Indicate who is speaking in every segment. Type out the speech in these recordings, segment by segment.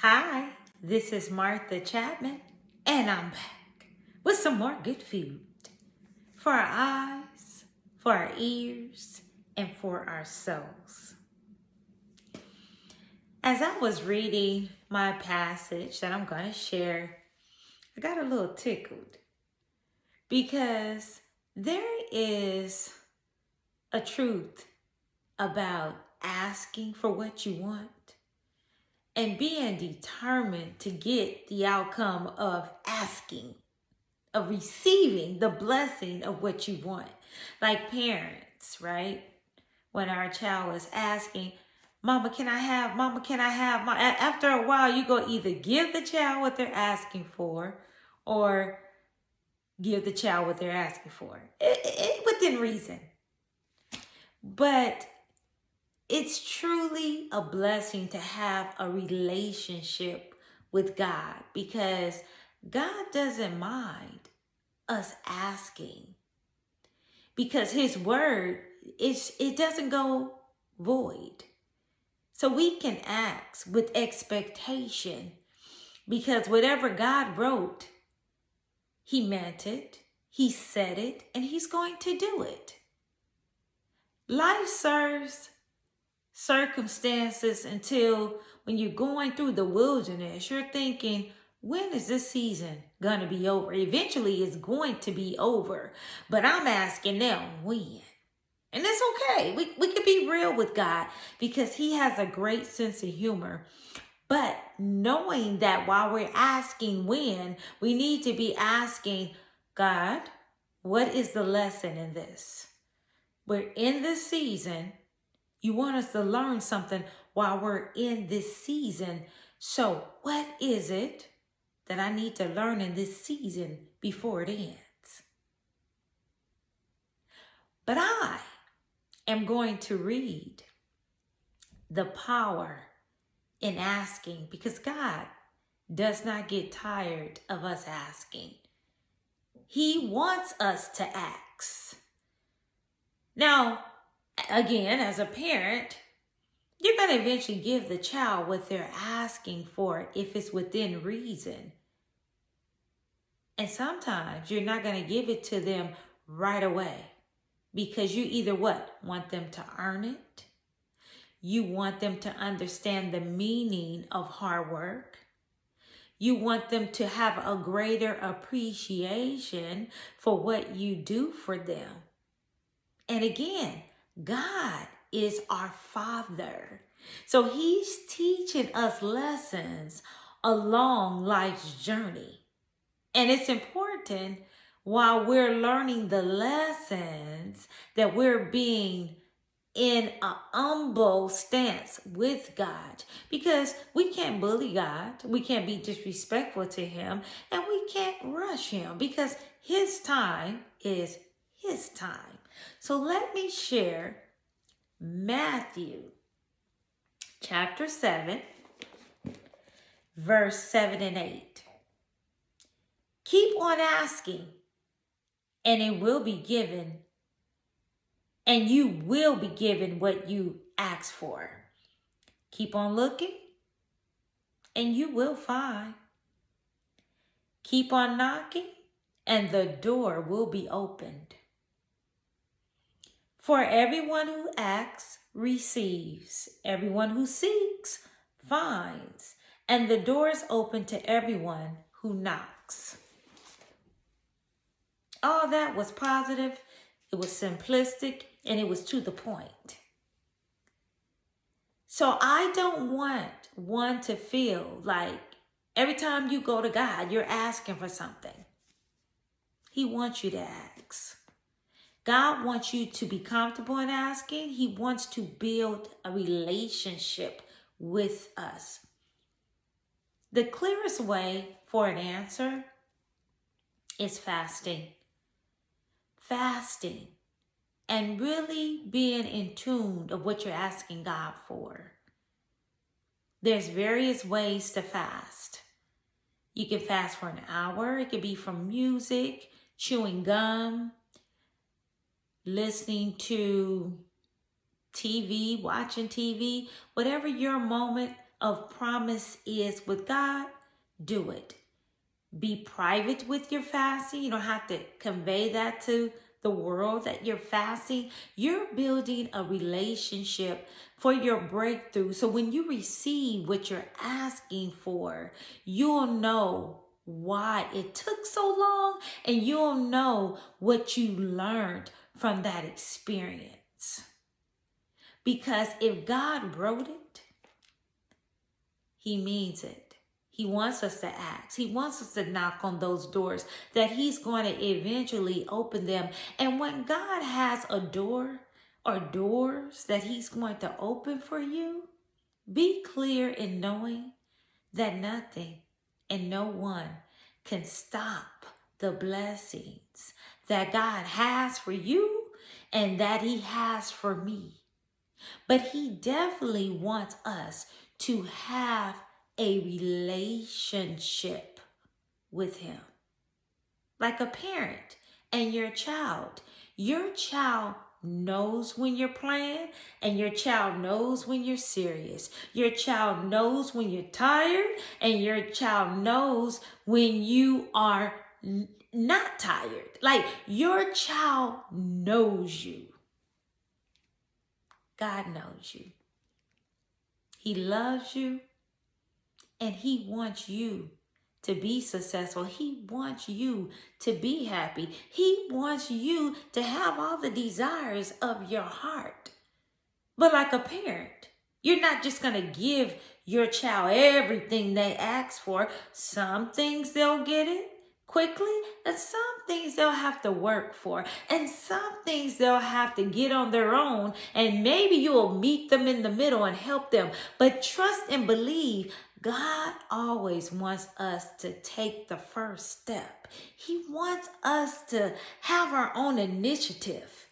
Speaker 1: Hi, this is Martha Chapman, and I'm back with some more good food for our eyes, for our ears, and for our souls. As I was reading my passage that I'm going to share, I got a little tickled because there is a truth about asking for what you want and being determined to get the outcome of asking, of receiving the blessing of what you want. Like parents, right? When our child is asking, Mama, can I have? Mama, can I have? After a while, you go either give the child what they're asking for or give the child what they're asking for. Within reason. But it's truly a blessing to have a relationship with God because God doesn't mind us asking because His word, it doesn't go void. So we can ask with expectation because whatever God wrote, He meant it, He said it, and He's going to do it. Life serves circumstances until when you're going through the wilderness, you're thinking, when is this season going to be over? Eventually it's going to be over, but I'm asking them when. And it's okay. We can be real with God because He has a great sense of humor. But knowing that while we're asking when, we need to be asking, God, what is the lesson in this? We're in this season. You want us to learn something while we're in this season. So what is it that I need to learn in this season before it ends? But I am going to read the power in asking because God does not get tired of us asking. He wants us to ask. Now, again, as a parent, you're going to eventually give the child what they're asking for if it's within reason. And sometimes you're not going to give it to them right away because you either what? Want them to earn it. You want them to understand the meaning of hard work. You want them to have a greater appreciation for what you do for them. And again, God is our Father. So He's teaching us lessons along life's journey. And it's important while we're learning the lessons that we're being in an humble stance with God. Because we can't bully God. We can't be disrespectful to Him. And we can't rush Him because His time is His time. So let me share Matthew chapter 7, verse 7 and 8. Keep on asking, and it will be given, and you will be given what you ask for. Keep on looking, and you will find. Keep on knocking, and the door will be opened. For everyone who asks receives, everyone who seeks finds, and the door is open to everyone who knocks. All that was positive, it was simplistic, and it was to the point. So I don't want one to feel like every time you go to God, you're asking for something. He wants you to ask. God wants you to be comfortable in asking. He wants to build a relationship with us. The clearest way for an answer is fasting. Fasting and really being in tune of what you're asking God for. There's various ways to fast. You can fast for an hour. It could be from music, chewing gum, listening to TV, watching TV, whatever your moment of promise is with God, do it. Be private with your fasting. You don't have to convey that to the world that you're fasting. You're building a relationship for your breakthrough. So when you receive what you're asking for, you'll know why it took so long, and you'll know what you learned from that experience. Because if God wrote it, He means it. He wants us to ask. He wants us to knock on those doors, that He's going to eventually open them. And when God has a door or doors that He's going to open for you, be clear in knowing that nothing and no one can stop the blessings that God has for you and that He has for me. But He definitely wants us to have a relationship with Him. Like a parent and your child. Your child knows when you're playing, and your child knows when you're serious. Your child knows when you're tired, and your child knows when you are not tired. Like, your child knows you. God knows you. He loves you. And He wants you to be successful. He wants you to be happy. He wants you to have all the desires of your heart. But like a parent, you're not just going to give your child everything they ask for. Some things they'll get it quickly, and some things they'll have to work for, and some things they'll have to get on their own, and maybe you'll meet them in the middle and help them. But trust and believe, God always wants us to take the first step. He wants us to have our own initiative,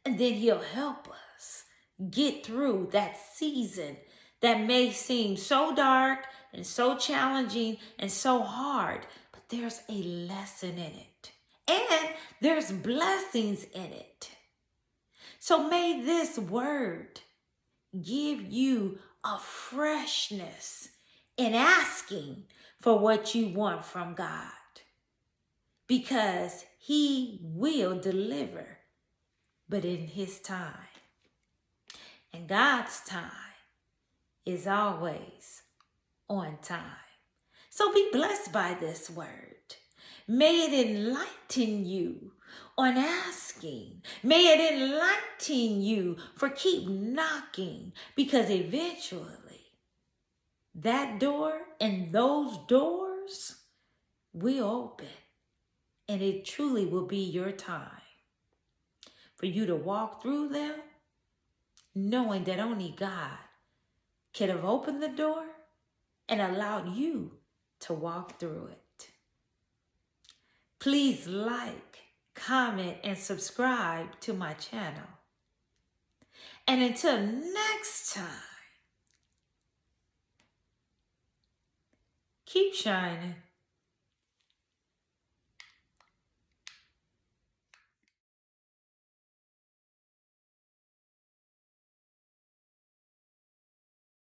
Speaker 1: and then He'll help us get through that season that may seem so dark and so challenging and so hard. But there's a lesson in it, and there's blessings in it. So may this word give you a freshness in asking for what you want from God, because He will deliver, but in His time. And God's time is always on time. So be blessed by this word. May it enlighten you on asking. May it enlighten you for keep knocking, because eventually that door and those doors will open, and it truly will be your time for you to walk through them, knowing that only God could have opened the door and allowed you to walk through it. Please like, comment, and subscribe to my channel. And until next time, keep shining.